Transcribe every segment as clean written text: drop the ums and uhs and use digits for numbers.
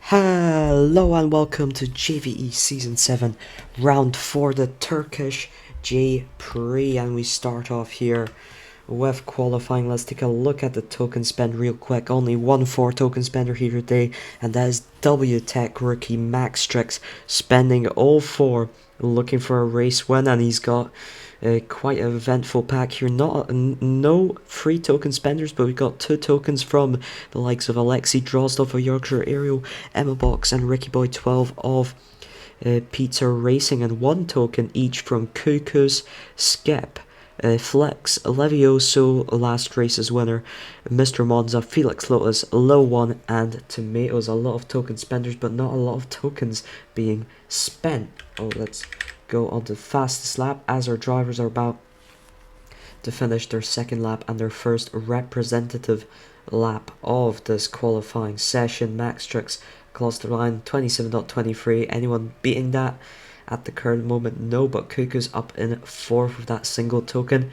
Hello and welcome to JVE Season 7, Round 4, the Turkish J-Prix, and we start off here with qualifying. Let's take a look at the token spend real quick. Only one 4 token spender here today, and that is W-Tech rookie Max Strix, spending all 4, looking for a race win, and he's got quite an eventful pack here. No free token spenders, but we got 2 tokens from the likes of Alexei Drozdov of Yorkshire Aerial, Emma Box, and Ricky Boy 12 of Pizza Racing, and 1 token each from Cuckoo's Skip, Flex, Levioso, Last Race's winner, Mr. Monza, Felix Lotus, Low One, and Tomatoes. A lot of token spenders, but not a lot of tokens being spent. Oh, let's go on the fastest lap as our drivers are about to finish their second lap and their first representative lap of this qualifying session. Max Strix across the line, 27.23. Anyone beating that at the current moment? No, but Cuckoo's up in 4th with that single token,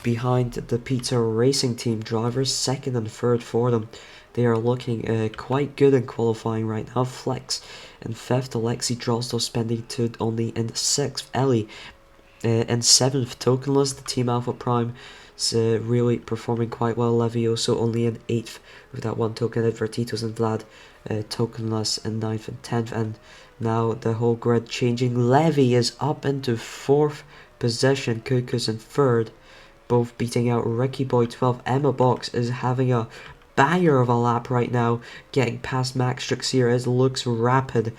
behind the Pizza Racing team drivers, 2nd and 3rd for them. They are looking quite good in qualifying right now. Flex in 5th, Alexei Drozdov spending 2 only in 6th. Ellie in 7th, tokenless. The Team Alpha Prime is really performing quite well. Levioso only in 8th with that 1 token. Edvertitos and Vlad tokenless in 9th and 10th. And now the whole grid changing. Levy is up into 4th position. Cuckoo's in 3rd, both beating out Ricky Boy 12. Emma Box is having a banger of a lap right now, getting past Max Strix here. It looks rapid.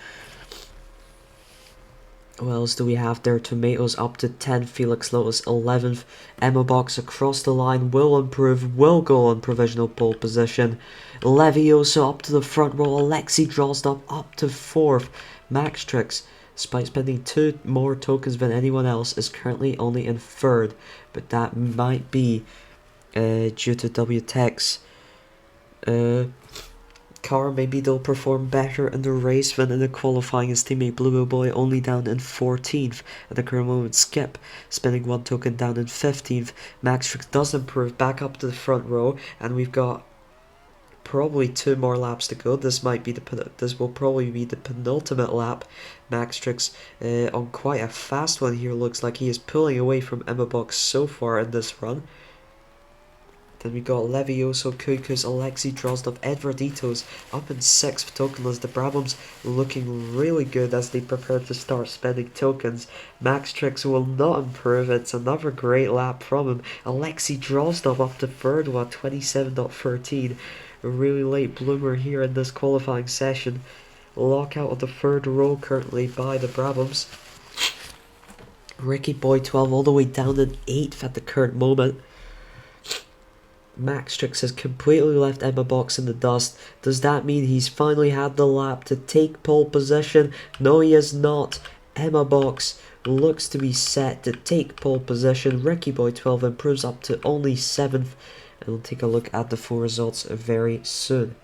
What else do we have there? Tomatoes up to 10th, Felix Lotus 11th, Emma Box across the line, will improve, will go on provisional pole position. Levioso up to the front row, Alexei Drozdov up to 4th, Max Strix, despite spending 2 more tokens than anyone else, is currently only in 3rd, but that might be due to W-Tech's car. Maybe they'll perform better in the race than in the qualifying. His teammate Blue Boy only down in 14th at the current moment. Skip spending 1 token down in 15th. Max Strix does improve back up to the front row, and we've got probably 2 more laps to go. This will probably be the penultimate lap. Max Strix on quite a fast one here. Looks like he is pulling away from Emma Box so far in this run. Then we got Levioso, Cuckoos, Alexei Drozdov, Edvarditos up in 6th, tokenless. The Brabhams looking really good as they prepare to start spending tokens. Max Strix will not improve. It's another great lap from him. Alexei Drozdov up to 3rd with 27.13. A really late bloomer here in this qualifying session. Lockout of the 3rd row currently by the Brabhams. Ricky Boy 12 all the way down in 8th at the current moment. Max Strix has completely left Emma Box in the dust. Does that mean he's finally had the lap to take pole position? No, he has not. Emma Box looks to be set to take pole position. Ricky Boy 12 improves up to only 7th. And we'll take a look at the full results very soon.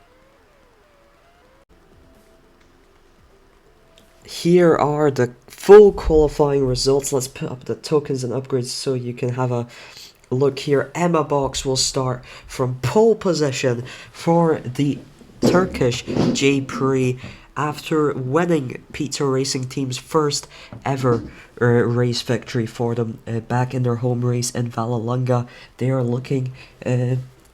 Here are the full qualifying results. Let's put up the tokens and upgrades so you can have a look here. Emma Box will start from pole position for the Turkish J-Prix after winning Pizza Racing Team's first ever race victory for them back in their home race in Vallelunga. They are looking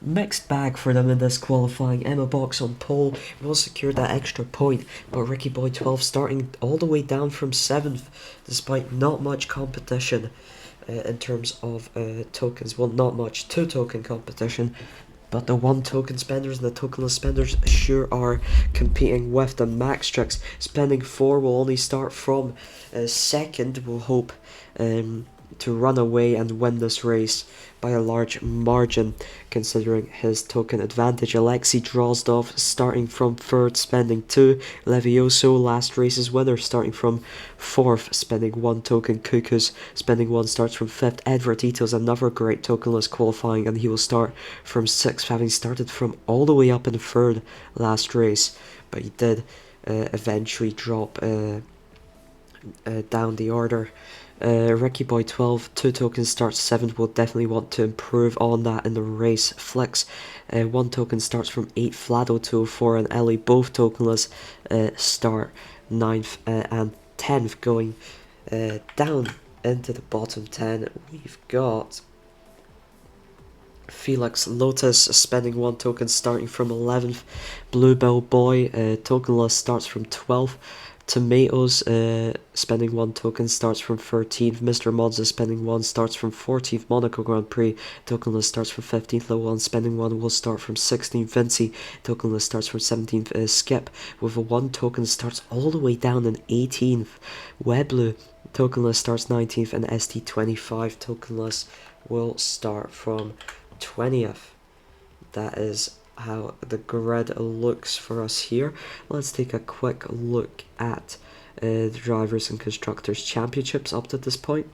mixed bag for them in this qualifying. Emma Box on pole will secure that extra point, but Ricky Boy 12 starting all the way down from 7th despite not much competition. In terms of tokens, well, not much 2 token competition, but the 1 token spenders and the tokenless spenders sure are competing with them. Max Strix spending 4 will only start from 2nd. We'll hope to run away and win this race by a large margin considering his token advantage. Alexei Drozdov starting from 3rd, spending 2. Levioso, last race's winner, starting from 4th, spending 1 token. Cuckoos spending 1, starts from 5th. Edvarditos, another great tokenless qualifying, and he will start from 6th, having started from all the way up in 3rd last race, but he did eventually drop down the order Ricky Boy 12, 2 tokens starts 7th. Will definitely want to improve on that in the race. Flex, 1 token starts from 8th. Vlado 204 and Ellie, both tokenless, start 9th and 10th. Going down into the bottom 10, we've got Felix Lotus spending 1 token starting from 11th. Bluebell Boy, tokenless, starts from 12th. Tomatoes, spending 1 token, starts from 13th. Mr. Monza spending 1, starts from 14th. Monaco Grand Prix, tokenless, starts from 15th. Low 1 spending 1 will start from 16th. Vinci, tokenless, starts from 17th. Skip with a 1 token, starts all the way down in 18th. Weblu, tokenless, starts 19th. And ST25, tokenless, will start from 20th. That is how the grid looks for us here. Let's take a quick look at the Drivers and Constructors Championships up to this point.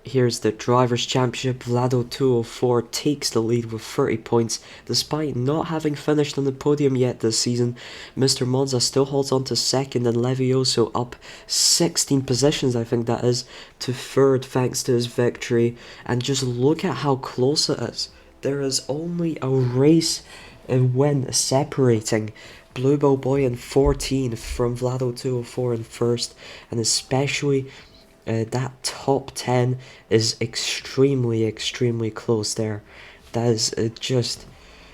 Here's the Drivers' Championship. Vlado 204 takes the lead with 30 points. Despite not having finished on the podium yet this season, Mr. Monza still holds on to 2nd, and Levioso up 16 positions, I think that is, to 3rd thanks to his victory. And just look at how close it is. There is only a race win separating Bluebell Boy in 14 from Vlado 204 in 1st, and especially that top 10 is extremely close there. That is just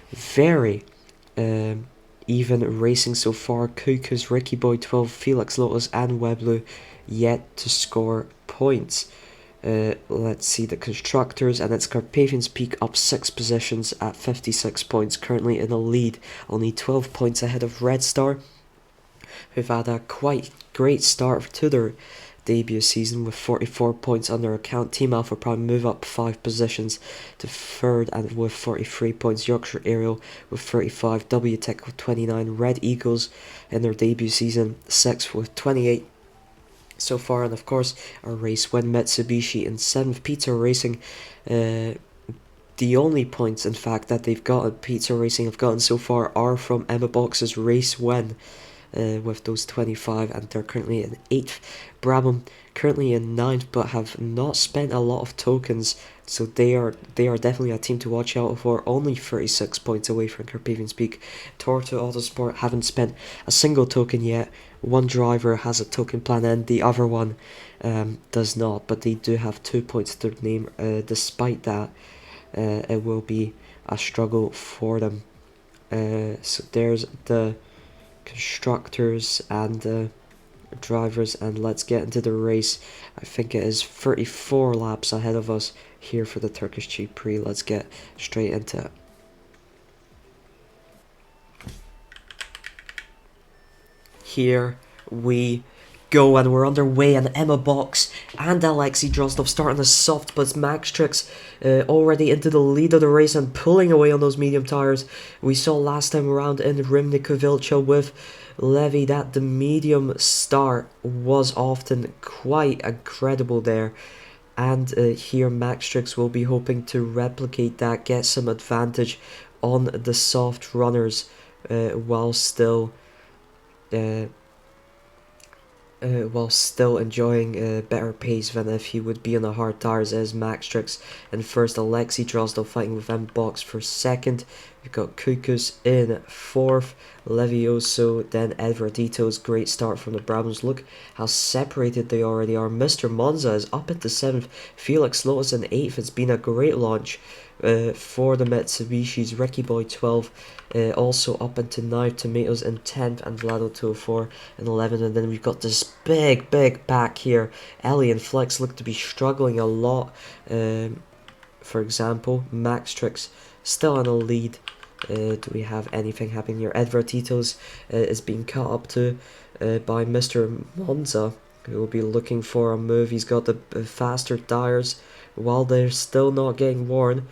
very even racing so far. Cuckoo's, Ricky Boy 12, Felix Lotus and Weblu yet to score points. Let's see the constructors, and it's Carpathian's Peak up 6 positions at 56 points, currently in the lead, only 12 points ahead of Red Star, who've had a quite great start to their debut season with 44 points on their account. Team Alpha Prime move up 5 positions to 3rd and with 43 points. Yorkshire Aerial with 35, W Tech with 29, Red Eagles in their debut season 6th with 28 so far, and of course our race win Mitsubishi in 7th. Pizza Racing, the only points in fact that they've gotten, Pizza Racing have gotten so far, are from Emma Box's race win with those 25, and they're currently in 8th. Brabham currently in 9th, but have not spent a lot of tokens, so they are definitely a team to watch out for. Only 36 points away from Carpathian's Peak. Torto Autosport haven't spent a single token yet. One driver has a token plan and the other one does not, but they do have 2 points to their name. Despite that, it will be a struggle for them. So there's the constructors and the drivers, and let's get into the race. I think it is 34 laps ahead of us here for the Turkish J-Prix. Let's get straight into it. Here we go, and we're underway, and Emma Box and Alexei Drozdov starting the soft, but it's Max Trix already into the lead of the race and pulling away on those medium tires. We saw last time around in Rymnikovilcha with Levy that the medium start was often quite incredible there, and here Max Trix will be hoping to replicate that, get some advantage on the soft runners while still enjoying better pace than if he would be on the hard tires. As Max Trix in 1st, Alexei Drozdov fighting with M Box for 2nd. We've got Kukus in 4th, Levioso, then Edvardito's great start from the Brabhams. Look how separated they already are. Mr. Monza is up into 7th, Felix Lotus in 8th. It's been a great launch for the Mitsubishis. Ricky Boy 12 also up into 9th, Tomatoes in 10th, and Vlado 204 in 11th. And then we've got this big pack here. Ellie and Flex look to be struggling a lot. For example, Max Trix still in the lead. Do we have anything happening here? Edward Tito's is being caught up to by Mr. Monza, who will be looking for a move. He's got the faster tires while they're still not getting worn.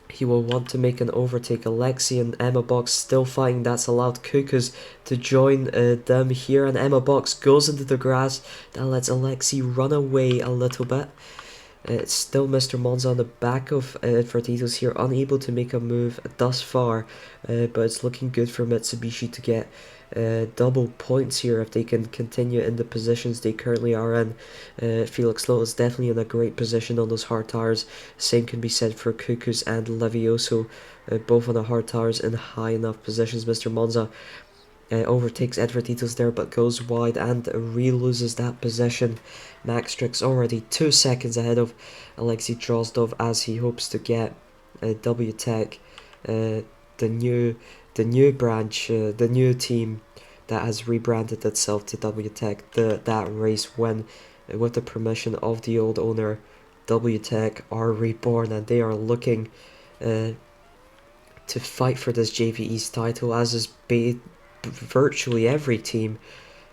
He will want to make an overtake. Alexei and Emma Box still fighting. That's allowed Kukus to join them here, and Emma Box goes into the grass. That lets Alexei run away a little bit. It's still Mr. Monza on the back of Advertitos here, unable to make a move thus far, but it's looking good for Mitsubishi to get double points here if they can continue in the positions they currently are in. Felix Lowe is definitely in a great position on those hard tires. Same can be said for Cuckoos and Levioso, both on the hard tires in high enough positions. Mr. Monza overtakes Advertitos there but goes wide and re-loses that position. Max Strix already 2 seconds ahead of Alexei Drozdov as he hopes to get W-Tech, the new branch, the new team that has rebranded itself to W-Tech, that race win with the permission of the old owner. W-Tech are reborn and they are looking to fight for this JVE's title, as is virtually every team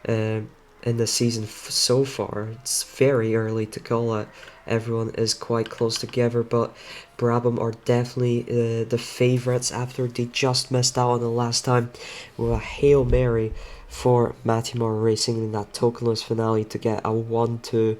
in the season so far. It's very early to call it. Everyone is quite close together, but Brabham are definitely the favourites after they just missed out on the last time with a Hail Mary for Matimore Racing in that tokenless finale to get a 1-2,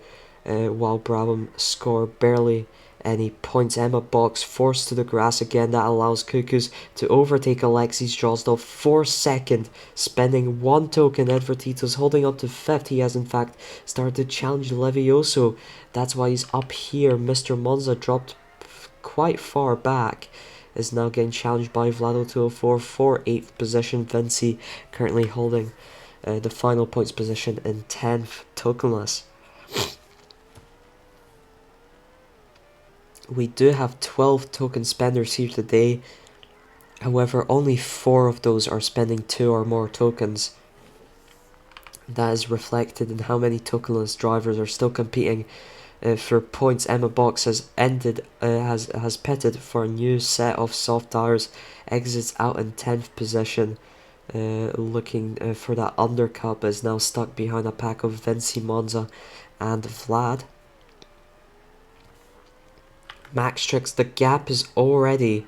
while Brabham score barely any points. Emma Box forced to the grass again. That allows Cuckoos to overtake Alexei Drozdov for second, spending 1 token. Advertitos holding up to 5th. He has in fact started to challenge Levioso. That's why he's up here. Mr. Monza dropped quite far back, is now getting challenged by Vlado204 for 8th position. Vinci currently holding the final points position in 10th, tokenless. We do have 12 token spenders here today. However, only 4 of those are spending 2 or more tokens. That is reflected in how many tokenless drivers are still competing for points. Emma Box has has pitted for a new set of soft tires, exits out in 10th position, looking for that undercut, is now stuck behind a pack of Vinci, Monza and Vlad. Max Trix, the gap is already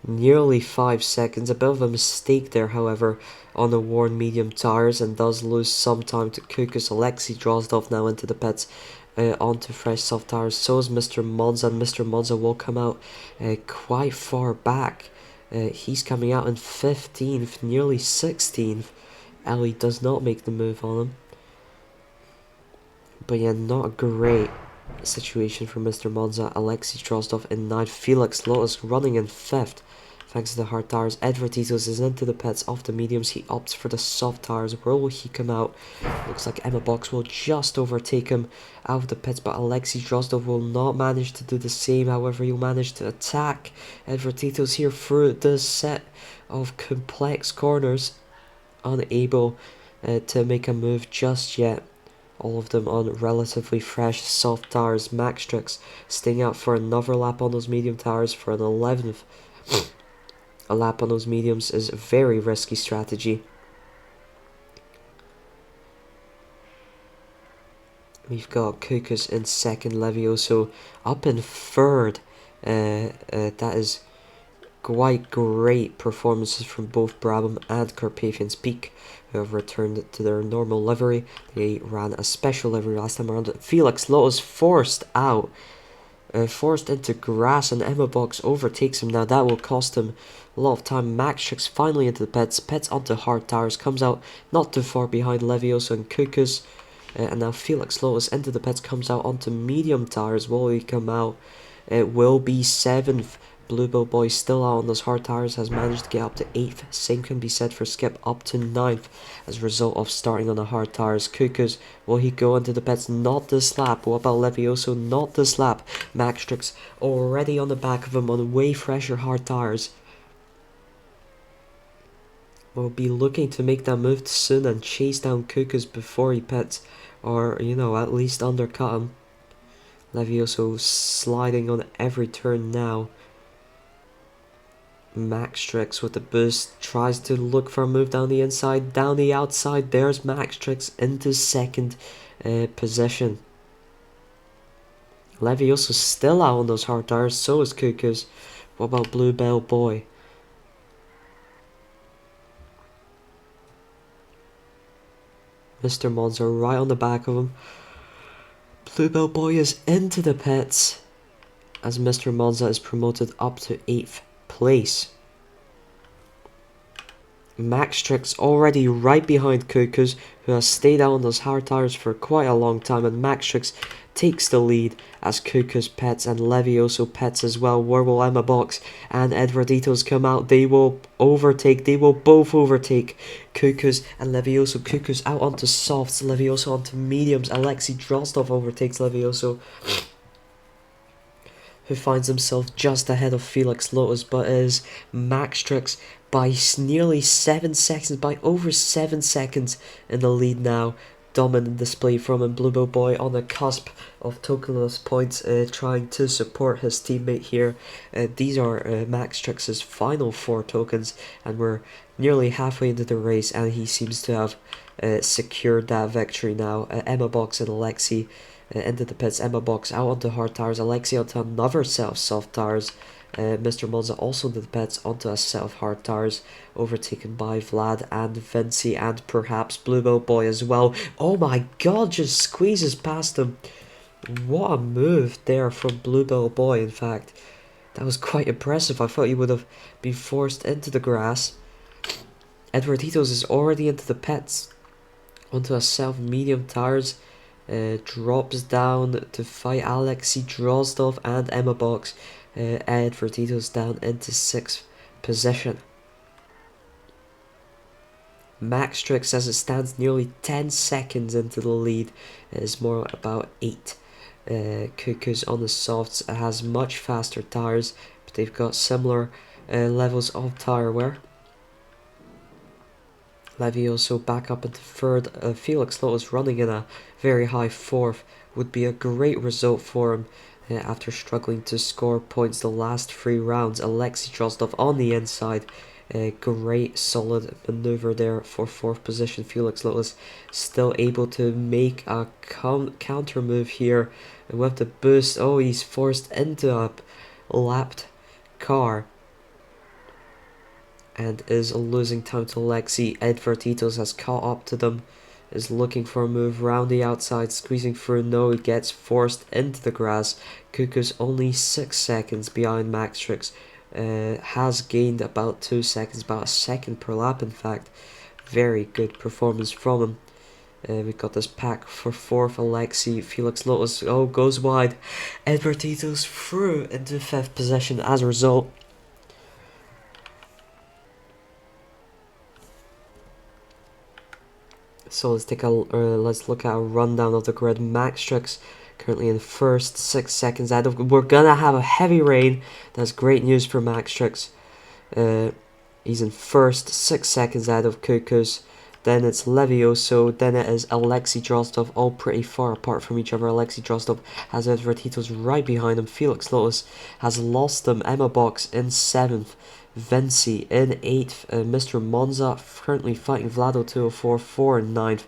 nearly 5 seconds. A bit of a mistake there, however, on the worn medium tires, and does lose some time to Kukus. Alexei Drozdov now into the pits onto fresh soft tires. So is Mr. Monza, and Mr. Monza will come out quite far back. He's coming out in 15th, nearly 16th. Ellie does not make the move on him. But yeah, not a great situation for Mr. Monza. Alexei Drozdov in 9th. Felix Lotus running in 5th thanks to the hard tires. Advertitos is into the pits off the mediums. He opts for the soft tires. Where will he come out? Looks like Emma Box will just overtake him out of the pits, but Alexei Drozdov will not manage to do the same. However, he'll manage to attack Advertitos here through the set of complex corners, unable to make a move just yet. All of them on relatively fresh soft tires. Max Trix staying out for another lap on those medium tires for an 11th. A lap on those mediums is a very risky strategy. We've got Kukus in 2nd, Levioso up in 3rd. That is quite great performances from both Brabham and Carpathian's Peak, who have returned to their normal livery. They ran a special livery last time around. Felix Lotus forced out, forced into grass, and Emma Box overtakes him. Now that will cost him a lot of time. Max Trix finally into the pits onto hard tires, comes out not too far behind Levioso and Kukus. And now Felix Lotus into the pits, comes out onto medium tires. Will he come out? It will be 7th. Bluebell Boy still out on those hard tires, has managed to get up to 8th. Same can be said for Skip, up to 9th as a result of starting on the hard tires. Kukus, will he go into the pits? Not this lap. What about Levioso? Not this lap. Max Trix already on the back of him on way fresher hard tires. Will be looking to make that move soon and chase down Kukus before he pits, or, you know, at least undercut him. Levioso sliding on every turn now. Max Trix with the boost tries to look for a move down the inside, down the outside. There's Max Trix into 2nd position. Levioso still out on those hard tires, so is Kukus. What about Bluebell Boy? Mr. Monza right on the back of him. Bluebell Boy is into the pits. as Mr. Monza is promoted up to 8th place. Max Trix already right behind Kukus, who has stayed out on those hard tires for quite a long time, and Max Trix takes the lead as Kukus pets and Levioso pets as well. Where will Emma Box and Edwarditos come out? They will both overtake Kukus and Levioso. Kukus out onto softs, Levioso onto mediums. Alexei Drozdov overtakes Levioso, who finds himself just ahead of Felix Lotus, but is Max Trix by nearly 7 seconds, by over 7 seconds in the lead now. Dominant display from him. Bluebell Boy on the cusp of tokenless points, trying to support his teammate here. These are Max Trix's final 4 tokens, and we're nearly halfway into the race, and he seems to have secured that victory now. Emma Box and Alexei into the pits. Emma Box out onto hard tires, Alexei onto another set of soft tires. Mr. Monza also into the pits onto a set of hard tires, overtaken by Vlad and Vinci and perhaps Bluebell Boy as well. Oh my god, just squeezes past him. What a move there from Bluebell Boy, in fact. That was quite impressive. I thought he would have been forced into the grass. Edwarditos is already into the pits onto a set of medium tires. Drops down to fight Alexei Drozdov and Emma Box. Edwarditos down into 6th position. Max Trix, as it stands, nearly 10 seconds into the lead. It is more about 8. Kukus on the softs has much faster tires, but they've got similar levels of tire wear. Levioso back up into 3rd. Felix Lotus running in a very high 4th would be a great result for him after struggling to score points the last 3 rounds. Alexei Drozdov on the inside. Great solid maneuver there for 4th position. Felix Lotus still able to make a counter move here with the boost. Oh, he's forced into a lapped car and is losing time to Alexei. Edwarditos has caught up to them, is looking for a move round the outside, squeezing through. No, he gets forced into the grass. Kukus only 6 seconds behind Max Trix. Has gained about 2 seconds, about a second per lap in fact. Very good performance from him. We've got this pack for 4th, Alexei. Felix Lotus, oh, goes wide. Edwarditos through into 5th position as a result. So let's look at a rundown of the grid. Max Trix currently in 1st, 6 seconds ahead of. We're gonna have a heavy rain. That's great news for Max Trix. He's in 1st, 6 seconds ahead of Kukus. Then it's Levioso. Then it is Alexei Drozdov, all pretty far apart from each other. Alexei Drozdov has Edwarditos right behind him. Felix Lotus has lost them. Emma Box in 7th. Vinci in 8th. Mr. Monza currently fighting Vlado 204 for 9th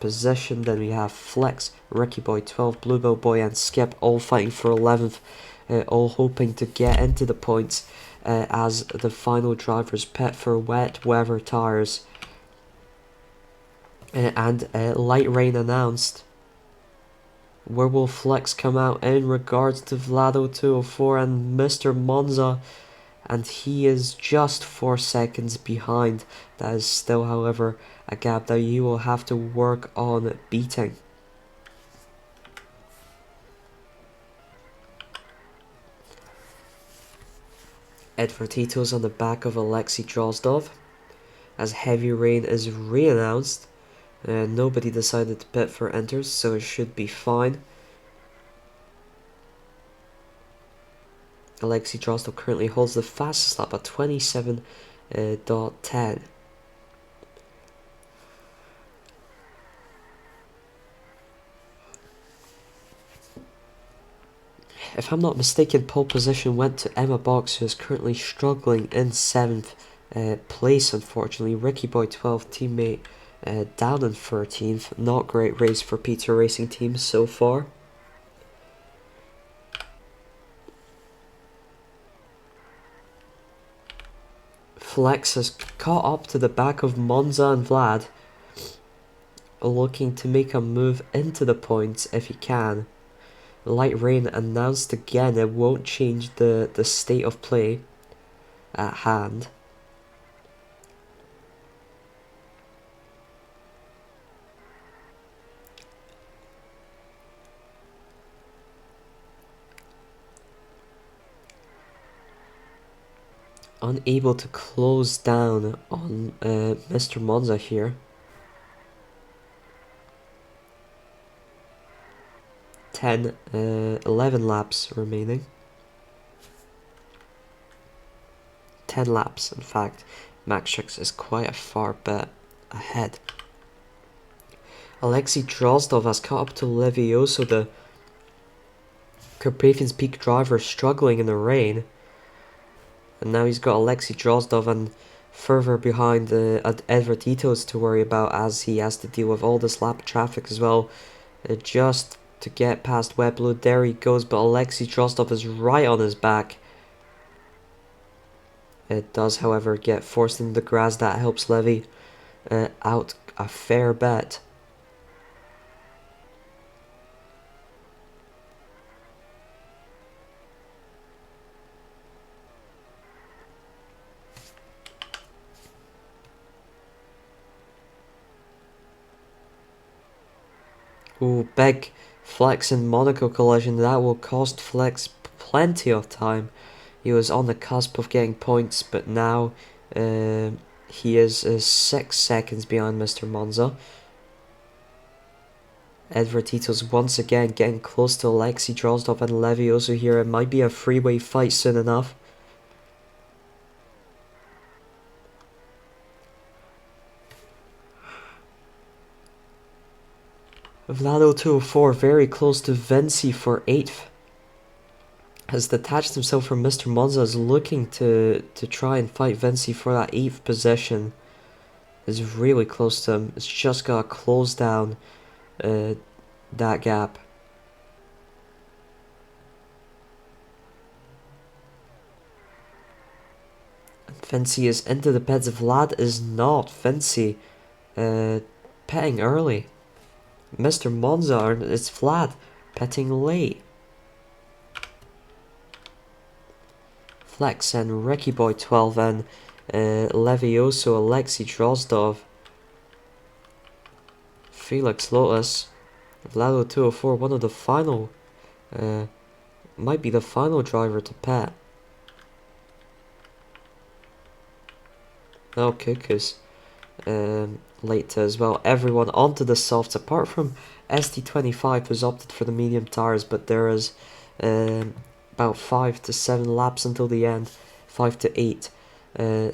position. Then we have Flex, Ricky Boy 12, Bluebell Boy and Skip all fighting for 11th. All hoping to get into the points as the final drivers pit for wet weather tires. And light rain announced. Where will Flex come out in regards to Vlado 204 and Mr. Monza? And he is just 4 seconds behind. That is still, however, a gap that you will have to work on beating. Edwarditos on the back of Alexei Drozdov, as heavy rain is re-announced. Nobody decided to pit for enters, so it should be fine. Alexei Drozdov currently holds the fastest lap at 27.10. If I'm not mistaken, pole position went to Emma Box, who is currently struggling in 7th place, unfortunately. Ricky Boy 12, teammate, down in 13th. Not great race for Pizza Racing Team so far. Flex has caught up to the back of Monza and Vlad, looking to make a move into the points if he can. Light rain announced again. It won't change the state of play at hand. Unable to close down on Mr. Monza here. 11 laps remaining. 10 laps, in fact. Max is quite a far bit ahead. Alexei Drozdov has caught up to Levioso, the Carpathian's peak driver, struggling in the rain. And now he's got Alexei Drozdov and further behind Edward Titos to worry about, as he has to deal with all this lap traffic as well. Just to get past Weblow, there he goes, but Alexei Drozdov is right on his back. It does, however, get forced into the grass. That helps Levy out a fair bit. Ooh, big Flex and Monaco collision. That will cost Flex plenty of time. He was on the cusp of getting points, but now he is 6 seconds behind Mr. Monza. Edward Titos once again getting close to Alexei Drozdov and Levioso here. It might be a freeway fight soon enough. Vlado 204 very close to Vinci for 8th. Has detached himself from Mr. Monza, is looking to try and fight Vinci for that 8th position. Is really close to him. It's just got to close down that gap. And Vinci is into the pits. Vlad is not. Vinci petting early. Mr. Monza, it's Vlad petting late. Flex and Ricky Boy 12 and Levioso, Alexei Drozdov, Felix Lotus, Vlado 204, one of the final, might be the final driver to pet. No, Kukus late as well. Everyone onto the softs apart from ST25, who's opted for the medium tires, but there is about 5 to 7 laps until the end, 5 to 8.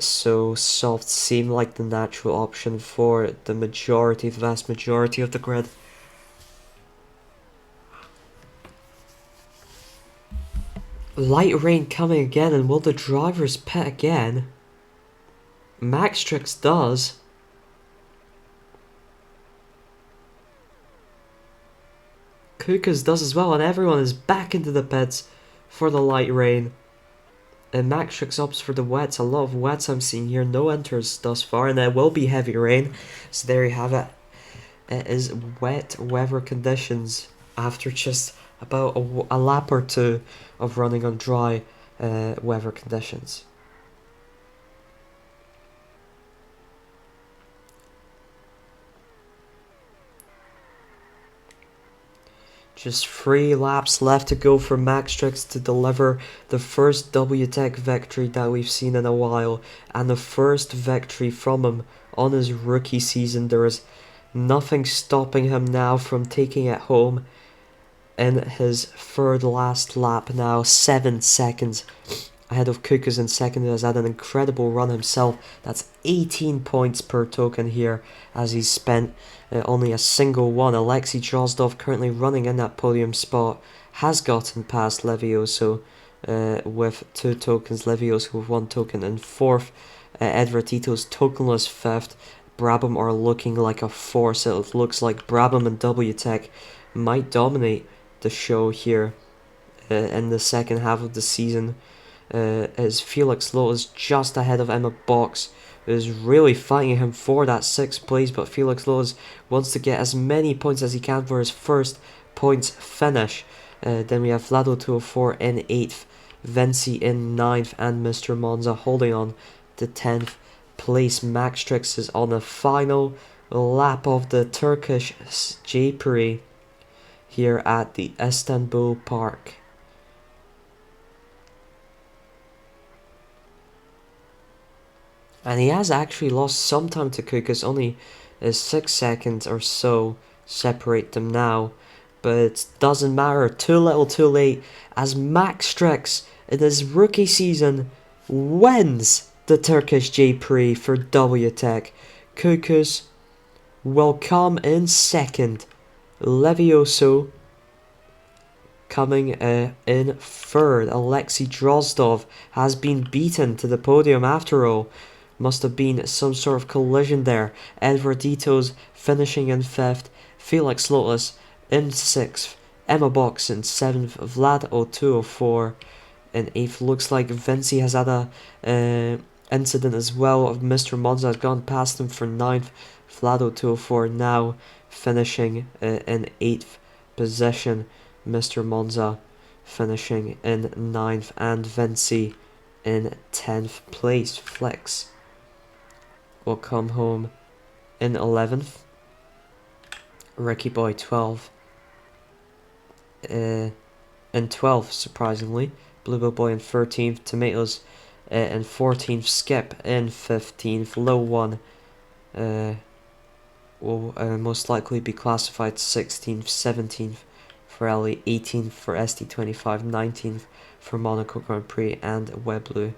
So softs seem like the natural option for the vast majority of the grid. Light rain coming again, and will the drivers pit again? Maxtrix does. Kukas does as well, and everyone is back into the pits for the light rain. And Maxtrix opts for the wets. A lot of wets I'm seeing here. No enters thus far, and there will be heavy rain. So there you have it. It is wet weather conditions after just about a lap or two of running on dry weather conditions. Just 3 laps left to go for Maxtrix to deliver the first WTEC victory that we've seen in a while, and the first victory from him on his rookie season. There is nothing stopping him now from taking it home in his third last lap now, 7 seconds ahead of Kukas in second, who has had an incredible run himself. That's 18 points per token here, as he's spent only a single one. Alexei Drozdov, currently running in that podium spot, has gotten past Levioso with 2 tokens. Levioso with 1 token in 4th. Edward Tito's tokenless 5th. Brabham are looking like a force. It looks like Brabham and WTEC might dominate the show here in the second half of the season. As Felix Lotus just ahead of Emma Box, is really fighting him for that 6th place, but Felix Lotus wants to get as many points as he can for his first points finish. Then we have Vlado 204 in 8th, Venci in 9th, and Mr. Monza holding on to 10th place. Max Strix is on the final lap of the Turkish J-Prix here at the Istanbul Park. And he has actually lost some time to Kukas, only 6 seconds or so separate them now. But it doesn't matter, too little too late, as Max Strix in his rookie season wins the Turkish J-Prix for WTEC. Kukas will come in second, Levioso coming in third. Alexei Drozdov has been beaten to the podium after all. Must have been some sort of collision there. Edvarditos finishing in 5th. Felix Lotus in 6th. Emma Box in 7th. Vlad 0204 in 8th. Looks like Vinci has had a incident as well. Mr. Monza has gone past him for 9th. Vlad 0204 now finishing in 8th position. Mr. Monza finishing in 9th. And Vinci in 10th place. Flex will come home in 11th. Ricky Boy 12. In 12th, surprisingly. Bluebell Boy in 13th. Tomatoes in 14th. Skip in 15th. Low One will most likely be classified 16th, 17th for Ellie, 18th for ST25, 19th for Monaco Grand Prix, and Webblue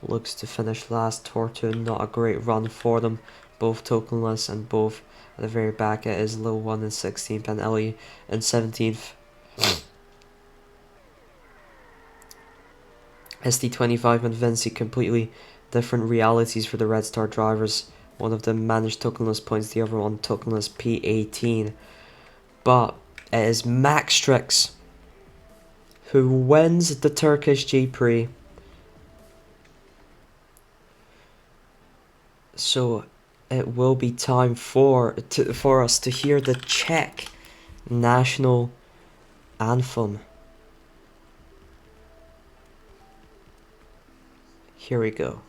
looks to finish last. Tortu, not a great run for them, both tokenless and both at the very back. It is Low One in 16th and Ellie in 17th. ST25 and Vinci, completely different realities for the Red Star drivers. One of them managed tokenless points, the other one tokenless P18. But it is Max Strix who wins the Turkish J-Prix. So it will be time for us to hear the Czech national anthem. Here we go.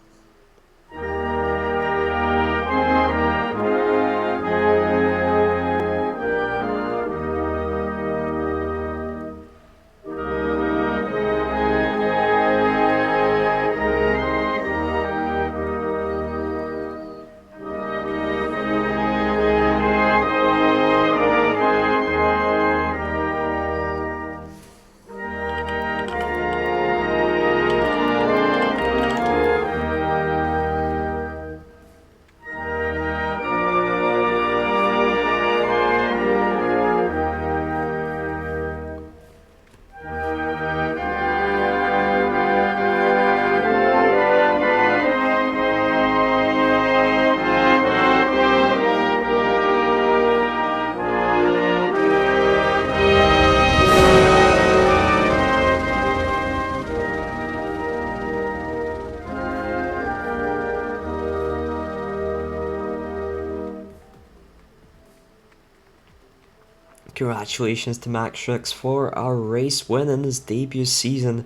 Congratulations to Max Strix for our race win in his debut season.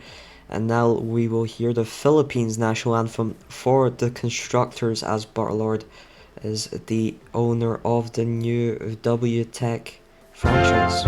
And now we will hear the Philippines national anthem for the constructors, as Bartlord is the owner of the new WTEC franchise.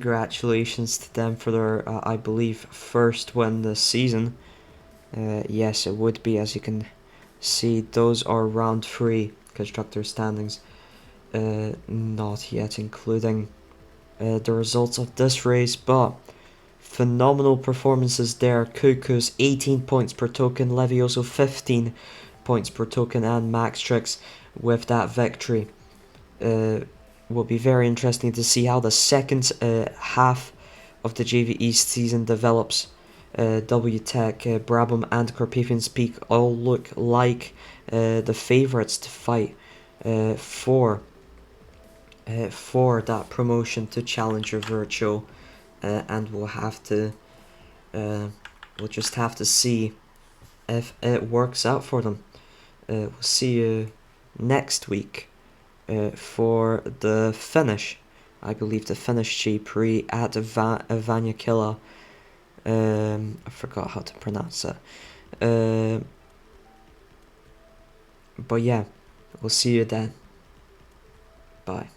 congratulations to them for their, I believe, first win this season. Yes, it would be, as you can see. Those are round 3 constructor standings, not yet including the results of this race, but phenomenal performances there. Cuckoo's 18 points per token, Levioso 15 points per token, and Maxtrix with that victory. Will be very interesting to see how the second half of the JV East season develops. WTech, Brabham and Carpathian's Peak all look like the favourites to fight for that promotion to Challenger Virtual, and we'll just have to see if it works out for them. We'll see you next week for the finish. I believe the finish J-Prix at Vanyakilla. I forgot how to pronounce it. But yeah, we'll see you then. Bye.